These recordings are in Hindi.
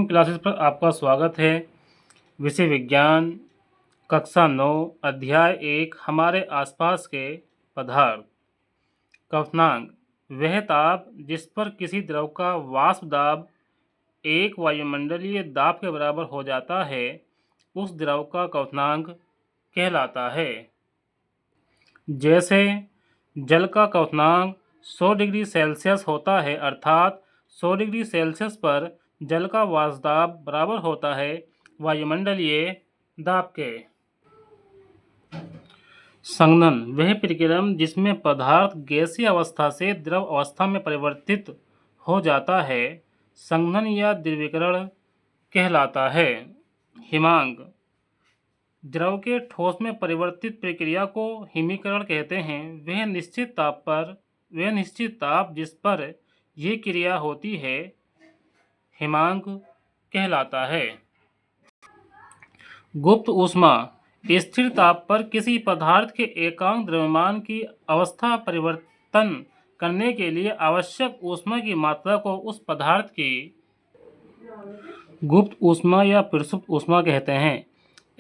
क्लासेस पर आपका स्वागत है। विषय विज्ञान, कक्षा 9, अध्याय 1 हमारे आसपास के पदार्थ। क्वथनांक वह ताप जिस पर किसी द्रव का वाष्प दाब एक वायुमंडलीय दाब के बराबर हो जाता है, उस द्रव का क्वथनांक कहलाता है। जैसे जल का क्वथनांक 100 डिग्री सेल्सियस होता है, अर्थात 100 डिग्री सेल्सियस पर जल का वाष्प दाब बराबर होता है वायुमंडलीय दाब के। संघनन वह प्रक्रिया जिसमें पदार्थ गैसीय अवस्था से द्रव अवस्था में परिवर्तित हो जाता है, संघनन या द्रवीकरण कहलाता है। हिमांक द्रव के ठोस में परिवर्तित प्रक्रिया को हिमीकरण कहते हैं। वह निश्चित ताप जिस पर यह क्रिया होती है हिमांक कहलाता है। गुप्त ऊष्मा स्थिर ताप पर किसी पदार्थ के एकांक द्रव्यमान की अवस्था परिवर्तन करने के लिए आवश्यक ऊष्मा की मात्रा को उस पदार्थ की गुप्त ऊष्मा या प्रसुप्त ऊष्मा कहते हैं।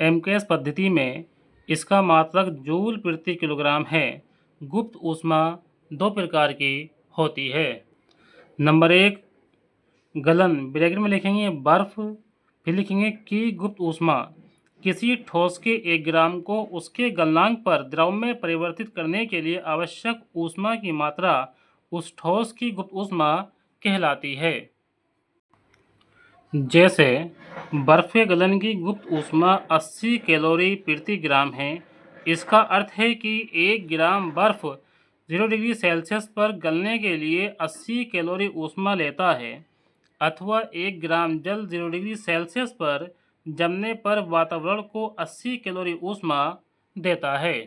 एमकेएस पद्धति में इसका मात्रक जूल प्रति किलोग्राम है। गुप्त ऊष्मा दो प्रकार की होती है। नंबर 1 गलन, ब्रैकेट में लिखेंगे बर्फ, फिर लिखेंगे कि गुप्त ऊष्मा किसी ठोस के 1 ग्राम को उसके गलनांक पर द्रव में परिवर्तित करने के लिए आवश्यक ऊष्मा की मात्रा उस ठोस की गुप्त ऊष्मा कहलाती है। जैसे बर्फ के गलन की गुप्त ऊष्मा 80 कैलोरी प्रति ग्राम है। इसका अर्थ है कि 1 ग्राम बर्फ 0 डिग्री सेल्सियस पर गलने के लिए 80 कैलोरी ऊष्मा लेता है, अथवा 1 ग्राम जल 0 डिग्री सेल्सियस पर जमने पर वातावरण को 80 कैलोरी ऊष्मा देता है।